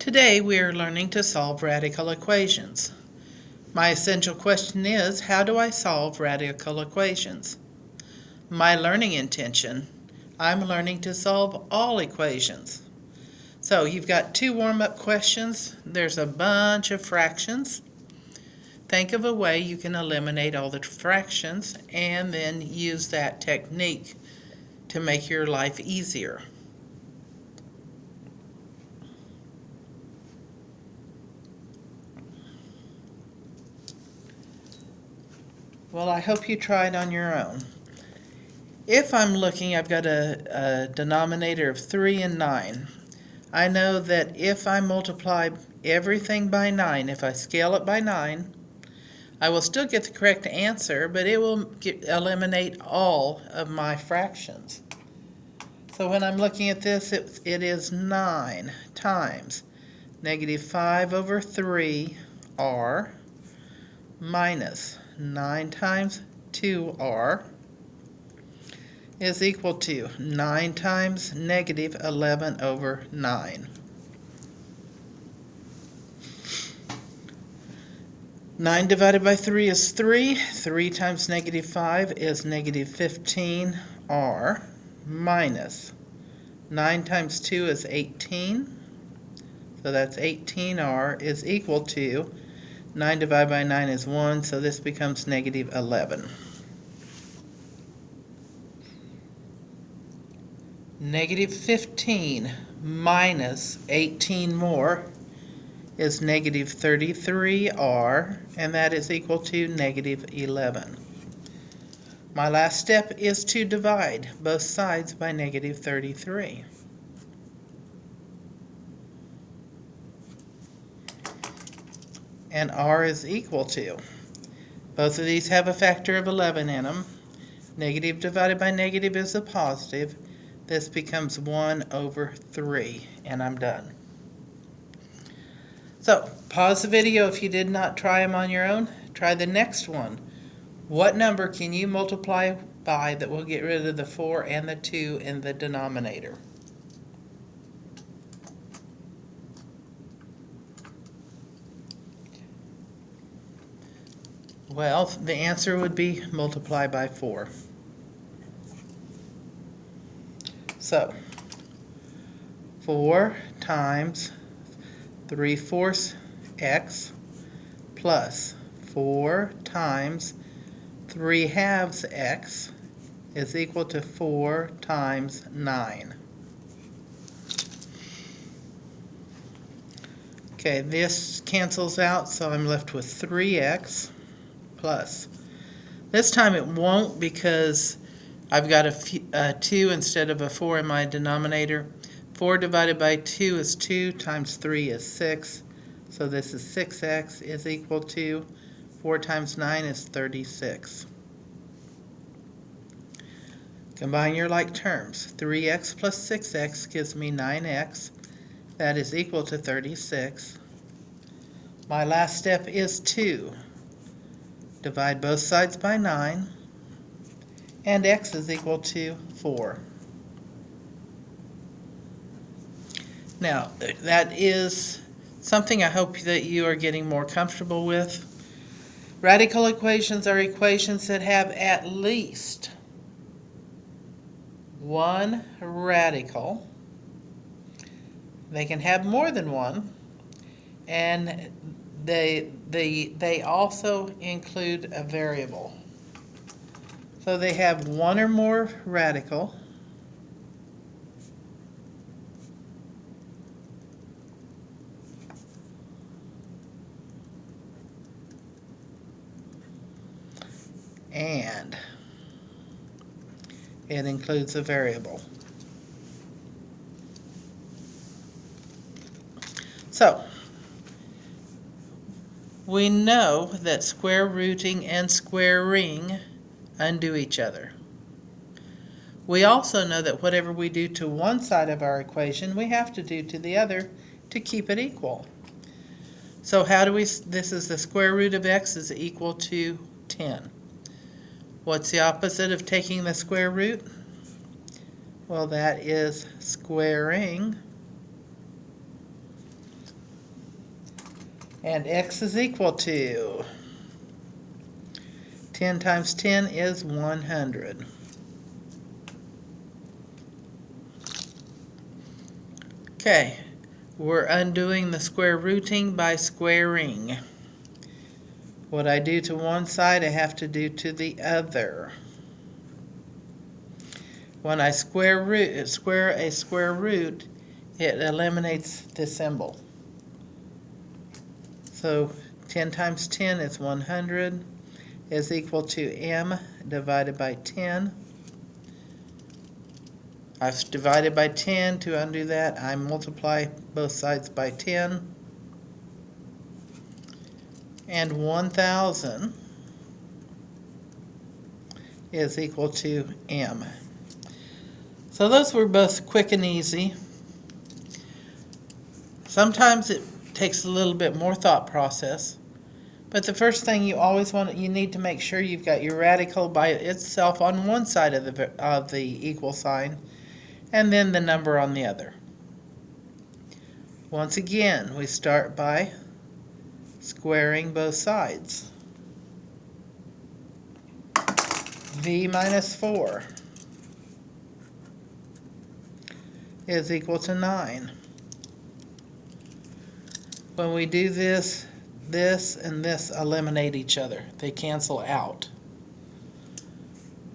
Today we are learning to solve radical equations. My essential question is, how do I solve radical equations? My learning intention, I'm learning to solve all equations. So you've got two warm-up questions. There's a bunch of fractions. Think of a way you can eliminate all the fractions and then use that technique to make your life easier. Well, I hope you try it on your own. If I'm looking, I've got a denominator of 3 and 9. I know that if I multiply everything by 9, if I scale it by 9, I will still get the correct answer, but it will eliminate all of my fractions. So when I'm looking at this, it is 9 times negative 5 over 3r minus 9 times 2r is equal to 9 times negative 11 over 9. 9 divided by 3 is 3. 3 times negative 5 is negative 15r minus 9 times 2 is 18. So that's 18r is equal to 9 divided by 9 is 1, so this becomes negative 11. Negative 15 minus 18 more is negative 33r, and that is equal to negative 11. My last step is to divide both sides by negative 33. And r is equal to, both of these have a factor of 11 in them. Negative divided by negative is a positive. This becomes 1 over 3, and I'm done. So, pause the video if you did not try them on your own. Try the next one. What number can you multiply by that will get rid of the 4 and the 2 in the denominator? Well, the answer would be multiply by 4. So, 4 times 3/4 x plus 4 times 3/2 x is equal to 4 times 9. Okay, this cancels out, so I'm left with 3x plus. This time it won't because I've got a 2 instead of a 4 in my denominator. 4 divided by 2 is 2 times 3 is 6. So this is 6x is equal to 4 times 9 is 36. Combine your like terms. 3x plus 6x gives me 9x. That is equal to 36. My last step is to divide both sides by 9. And x is equal to 4. Now, that is something I hope that you are getting more comfortable with. Radical equations are equations that have at least one radical. They can have more than one, and they also include a variable. So they have one or more radical, and it includes a variable. So, we know that square rooting and squaring undo each other. We also know that whatever we do to one side of our equation, we have to do to the other to keep it equal. So how do we, this is the square root of x is equal to 10. What's the opposite of taking the square root? Well, that is squaring And x is equal to 10 times 10 is 100. Okay, we're undoing the square rooting by squaring. What I do to one side, I have to do to the other. When I square a square root, it eliminates the symbol. So 10 times 10 is 100, is equal to m divided by 10. I've divided by 10. To undo that, I multiply both sides by 10. And 1,000 is equal to m. So those were both quick and easy. Sometimes it takes a little bit more thought process. But the first thing you need to make sure you've got your radical by itself on one side of the equal sign, and then the number on the other. Once again, we start by squaring both sides. V minus 4 is equal to 9. When we do this, this and this eliminate each other. They cancel out.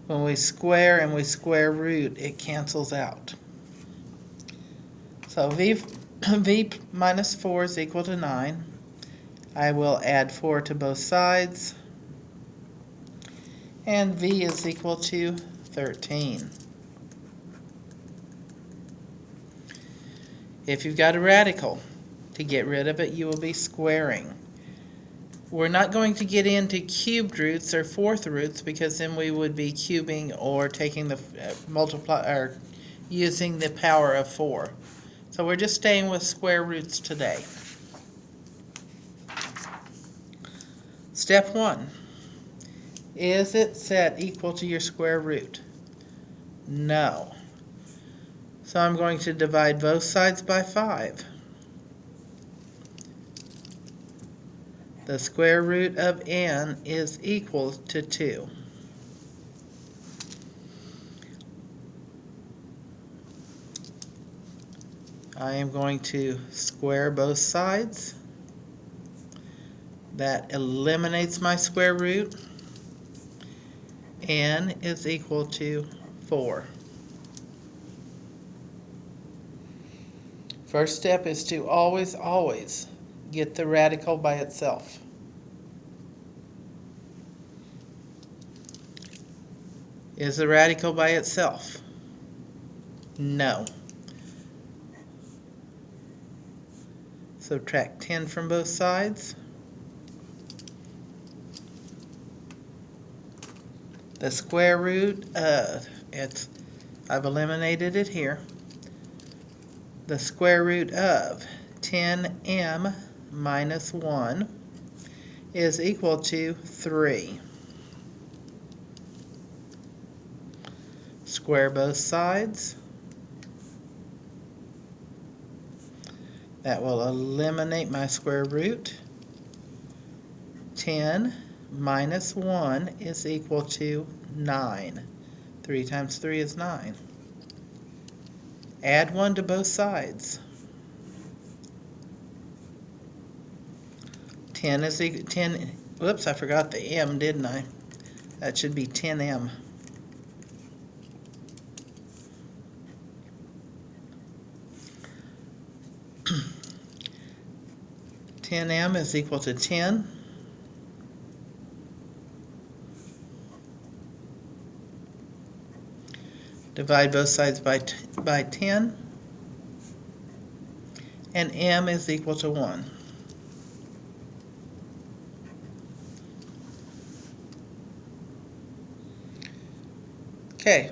When we square and we square root, it cancels out. So V minus 4 is equal to 9. I will add 4 to both sides. And V is equal to 13. If you've got a radical, to get rid of it, you will be squaring. We're not going to get into cubed roots or fourth roots, because then we would be cubing or taking the or using the power of 4. So we're just staying with square roots today. Step 1. Is it set equal to your square root? No. So I'm going to divide both sides by 5. The square root of n is equal to 2. I am going to square both sides. That eliminates my square root. N is equal to 4. First step is to always get the radical by itself. Is the radical by itself? No. Subtract 10 from both sides. The square root of I've eliminated it here. The square root of 10m minus 1 is equal to 3. Square both sides. That will eliminate my square root. 10 minus 1 is equal to 9. 3 times 3 is 9. Add 1 to both sides. 10 is equal 10. Whoops, I forgot the m, didn't I? That should be 10m. 10m is equal to 10. Divide both sides by 10. And m is equal to 1. Okay.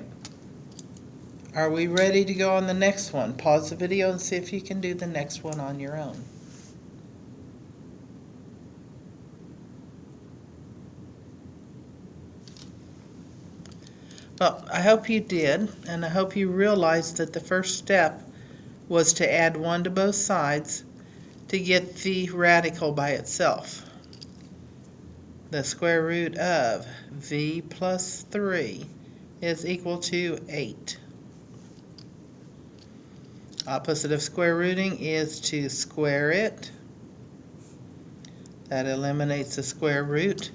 Are we ready to go on the next one? Pause the video and see if you can do the next one on your own. Well, I hope you did, and I hope you realized that the first step was to add 1 to both sides, to get the radical by itself. The square root of v plus 3 is equal to 8. Opposite of square rooting is to square it. That eliminates the square root.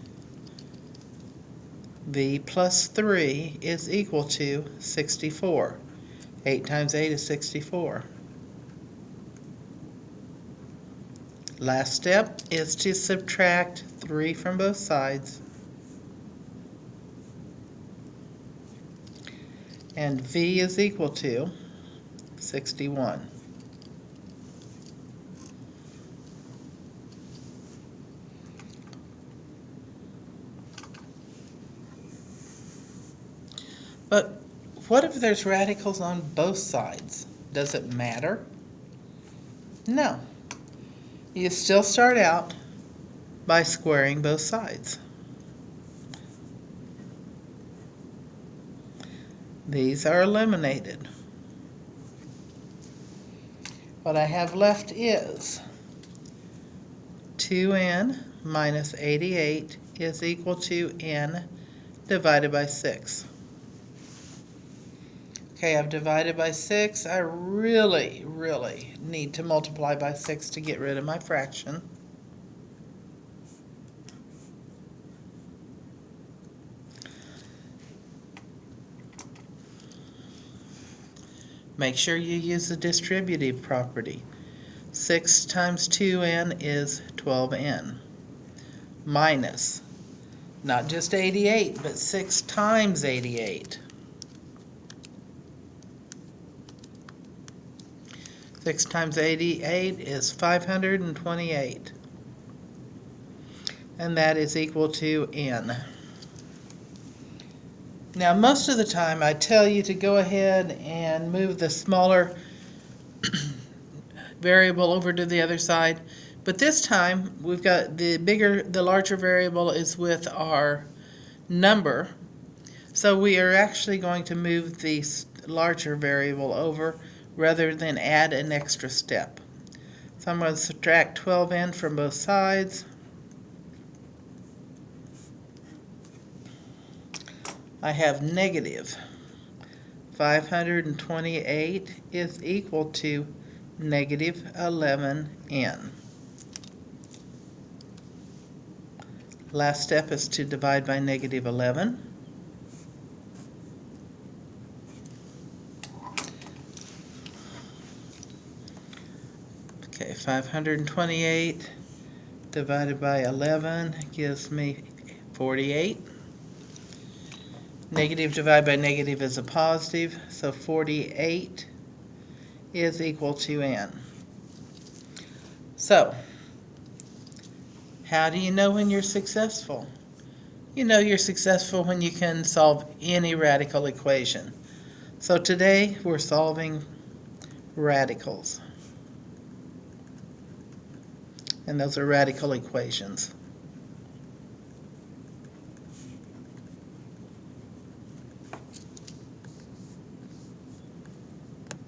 V plus 3 is equal to 64. 8 times 8 is 64. Last step is to subtract 3 from both sides. And V is equal to 61. But what if there's radicals on both sides? Does it matter? No. You still start out by squaring both sides. These are eliminated. What I have left is 2n minus 88 is equal to n divided by 6. Okay, I've divided by 6. I really need to multiply by 6 to get rid of my fraction. Make sure you use the distributive property. 6 times 2n is 12n. Minus, not just 88, but 6 times 88. 6 times 88 is 528. And that is equal to n. Now, most of the time I tell you to go ahead and move the smaller variable over to the other side. But this time, we've got the larger variable is with our number. So we are actually going to move the larger variable over rather than add an extra step. So I'm going to subtract 12n from both sides. I have negative 528 is equal to negative 11n. Last step is to divide by negative 11. Okay, 528 divided by 11 gives me 48. Negative divided by negative is a positive, so 48 is equal to n. So, how do you know when you're successful? You know you're successful when you can solve any radical equation. So today we're solving radicals. And those are radical equations.